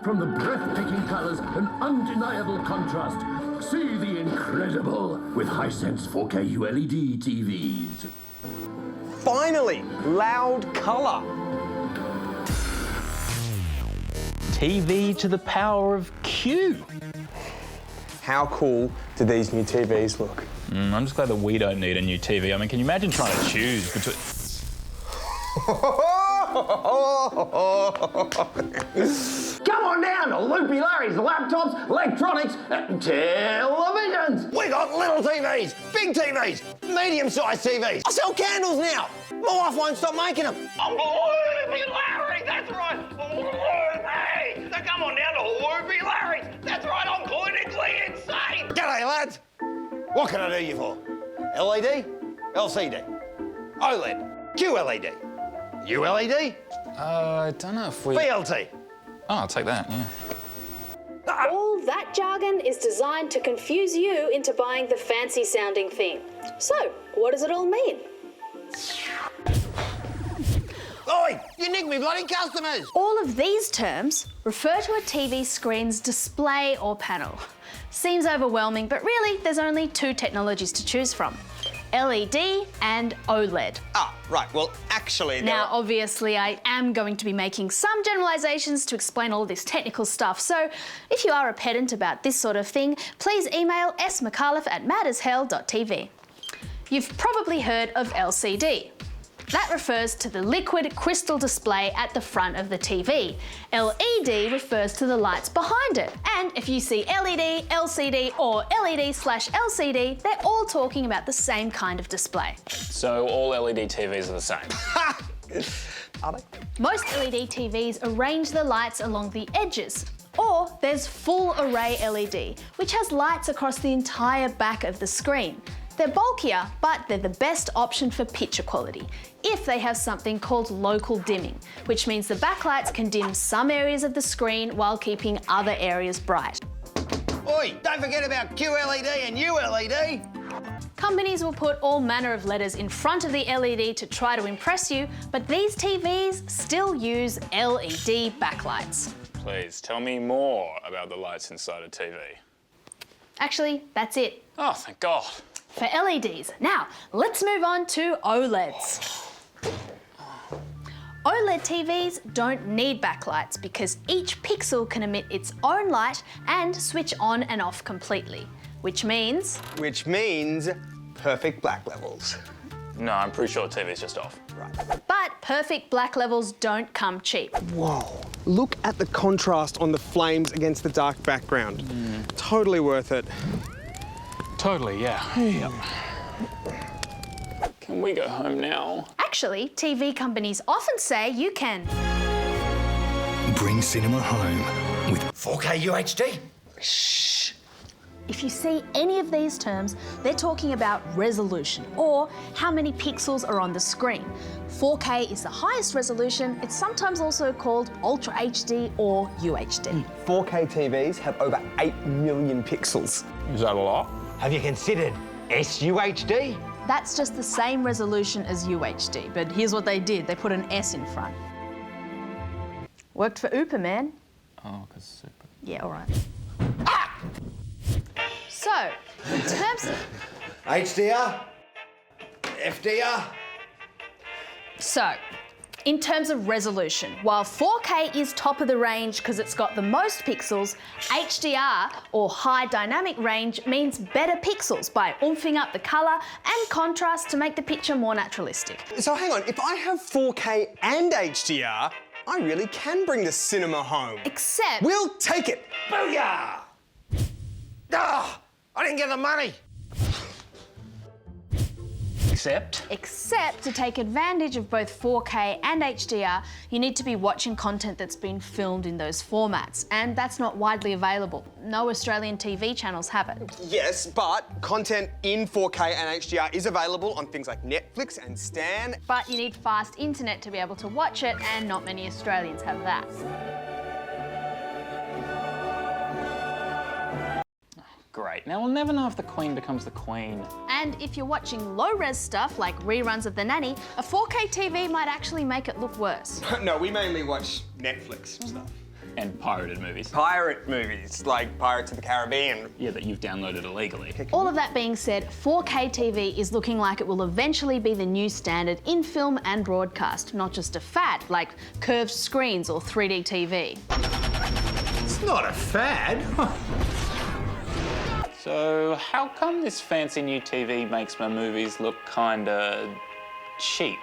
From the breathtaking colors and undeniable contrast, see the incredible with Hisense 4K ULED TVs. Finally, loud colour. TV to the power of Q. How cool do these new TVs look? I'm just glad that we don't need a new TV. I mean, can you imagine trying to choose between... Come on down to Loopy Larry's laptops, electronics, and televisions. We got little TVs, big TVs, medium-sized TVs. I sell candles now. My wife won't stop making them. I'm Loopy Larry, that's right. Loopy. So come on down to Loopy Larry's. That's right, I'm clinically insane. G'day, lads. What can I do you for? LED, LCD, OLED, QLED, ULED, I don't know if we... BLT. Oh, I'll take that, yeah. All that jargon is designed to confuse you into buying the fancy-sounding thing. So, what does it all mean? Oi, you nicked me bloody customers. All of these terms refer to a TV screen's display or panel. Seems overwhelming, but really there's only two technologies to choose from: LED and OLED. Ah, right, well, actually... Now, obviously, I am going to be making some generalisations to explain all this technical stuff, so if you are a pedant about this sort of thing, please email smcalliff@madashell.tv. You've probably heard of LCD. That refers to the liquid crystal display at the front of the TV. LED refers to the lights behind it. And if you see LED, LCD, or LED/LCD, they're all talking about the same kind of display. So all LED TVs are the same? Are they? Most LED TVs arrange the lights along the edges. Or there's full array LED, which has lights across the entire back of the screen. They're bulkier, but they're the best option for picture quality, if they have something called local dimming, which means the backlights can dim some areas of the screen while keeping other areas bright. Oi, don't forget about QLED and ULED. Companies will put all manner of letters in front of the LED to try to impress you, but these TVs still use LED backlights. Please, tell me more about the lights inside a TV. Actually, that's it Oh, thank God. for LEDs. Now, let's move on to OLEDs. OLED TVs don't need backlights because each pixel can emit its own light and switch on and off completely, which means... Which means perfect black levels. No, I'm pretty sure TV's just off. Right. But perfect black levels don't come cheap. Whoa. Look at the contrast on the flames against the dark background. Totally worth it. Totally, yeah. Yep. Can we go home now? Actually, TV companies often say you can. Bring cinema home with 4K UHD. If you see any of these terms, they're talking about resolution, or how many pixels are on the screen. 4K is the highest resolution. It's sometimes also called Ultra HD or UHD. 4K TVs have over 8 million pixels. Is that a lot? Have you considered SUHD? That's just the same resolution as UHD, but here's what they did. They put an S in front. Worked for Uber, man. Oh, because super. Yeah, all right. So, in terms of... HDR? FDR? So, in terms of resolution, while 4K is top of the range because it's got the most pixels, HDR, or high dynamic range, means better pixels by oomping up the colour and contrast to make the picture more naturalistic. So hang on, if I have 4K and HDR, I really can bring the cinema home. Except... We'll take it. Booyah! Ah, I didn't get the money. Except to take advantage of both 4K and HDR, you need to be watching content that's been filmed in those formats, and that's not widely available. No Australian TV channels have it. Yes, but content in 4K and HDR is available on things like Netflix and Stan. But you need fast internet to be able to watch it, and not many Australians have that. Great. Now we'll never know if the Queen becomes the Queen. And if you're watching low-res stuff like reruns of The Nanny, a 4K TV might actually make it look worse. No, we mainly watch Netflix stuff. And pirated movies. Pirate movies, like Pirates of the Caribbean. Yeah, that you've downloaded illegally. All of that being said, 4K TV is looking like it will eventually be the new standard in film and broadcast, not just a fad like curved screens or 3D TV. It's not a fad. So how come this fancy new TV makes my movies look kinda cheap?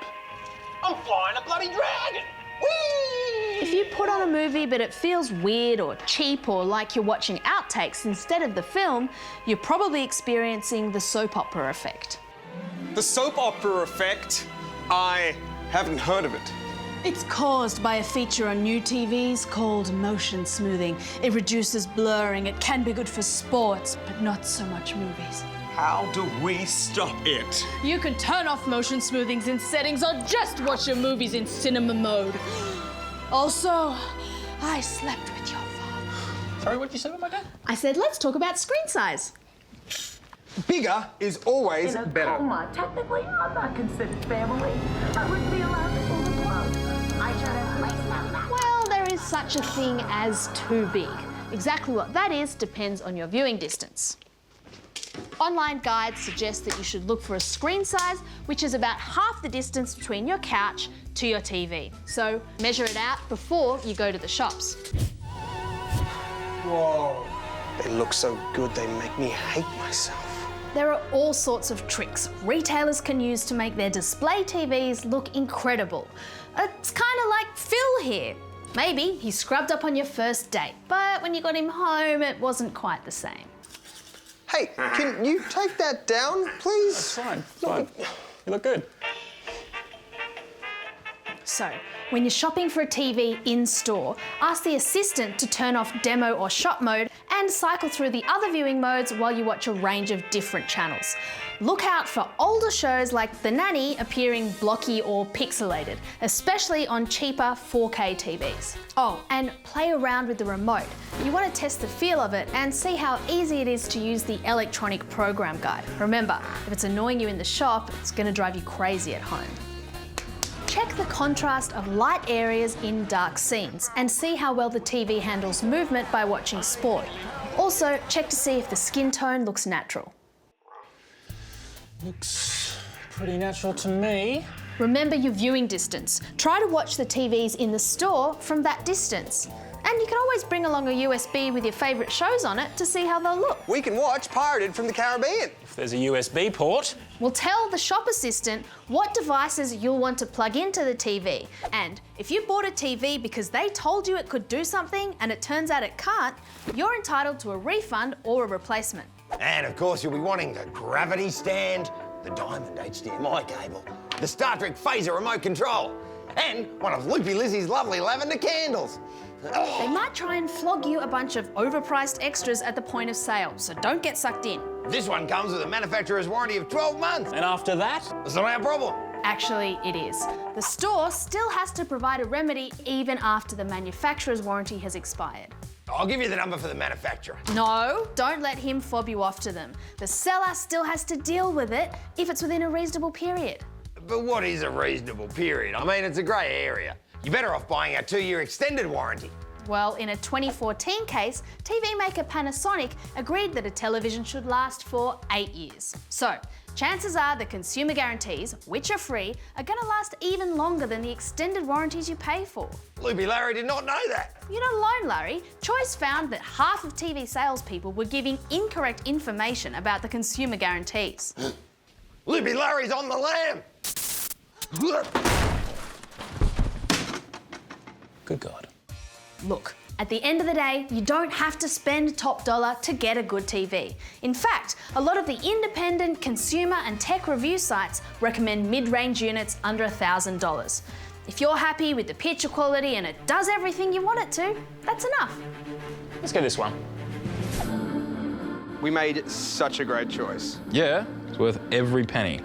I'm flying a bloody dragon! Whee! If you put on a movie but it feels weird or cheap or like you're watching outtakes instead of the film, you're probably experiencing the soap opera effect. The soap opera effect? I haven't heard of it. It's caused by a feature on new TVs called motion smoothing. It reduces blurring. It can be good for sports, but not so much movies. How do we stop it? You can turn off motion smoothings in settings or just watch your movies in cinema mode. Also, I slept with your father. Sorry, what did you say about my dad? I said, let's talk about screen size. Bigger is always In a better. coma, technically, I'm not considered family. I wouldn't be allowed to pull the plug. I should have placed them. Well, there is such a thing as too big. Exactly what that is depends on your viewing distance. Online guides suggest that you should look for a screen size which is about half the distance between your couch to your TV. So measure it out before you go to the shops. Whoa. They look so good, they make me hate myself. There are all sorts of tricks retailers can use to make their display TVs look incredible. It's kind of like Phil here. Maybe he scrubbed up on your first date, but when you got him home, it wasn't quite the same. Hey, can you take that down, please? It's fine, it's fine. You look good. So, when you're shopping for a TV in-store, ask the assistant to turn off demo or shop mode and cycle through the other viewing modes while you watch a range of different channels. Look out for older shows like The Nanny appearing blocky or pixelated, especially on cheaper 4K TVs. Oh, and play around with the remote. You want to test the feel of it and see how easy it is to use the electronic program guide. Remember, if it's annoying you in the shop, it's going to drive you crazy at home. Check the contrast of light areas in dark scenes and see how well the TV handles movement by watching sport. Also, check to see if the skin tone looks natural. Looks pretty natural to me. Remember your viewing distance. Try to watch the TVs in the store from that distance. And you can always bring along a USB with your favourite shows on it to see how they'll look. We can watch Pirated from the Caribbean. If there's a USB port. We'll tell the shop assistant what devices you'll want to plug into the TV. And if you bought a TV because they told you it could do something and it turns out it can't, you're entitled to a refund or a replacement. And of course, you'll be wanting the gravity stand, the diamond HDMI cable, the Star Trek phaser remote control, and one of Loopy Lizzie's lovely lavender candles. They might try and flog you a bunch of overpriced extras at the point of sale, so don't get sucked in. This one comes with a manufacturer's warranty of 12 months. And after that? It's not our problem. Actually, it is. The store still has to provide a remedy even after the manufacturer's warranty has expired. I'll give you the number for the manufacturer. No, don't let him fob you off to them. The seller still has to deal with it if it's within a reasonable period. But what is a reasonable period? I mean, it's a grey area. You're better off buying our 2-year extended warranty. Well, in a 2014 case, TV maker Panasonic agreed that a television should last for 8 years. So, chances are the consumer guarantees, which are free, are going to last even longer than the extended warranties you pay for. Loopy Larry did not know that. You're not alone, Larry. Choice found that half of TV salespeople were giving incorrect information about the consumer guarantees. Loopy Larry's on the lam. Good God. Look, at the end of the day, you don't have to spend top dollar to get a good TV. In fact, a lot of the independent consumer and tech review sites recommend mid-range units under $1,000. If you're happy with the picture quality and it does everything you want it to, that's enough. Let's go this one. We made such a great choice. Yeah, it's worth every penny.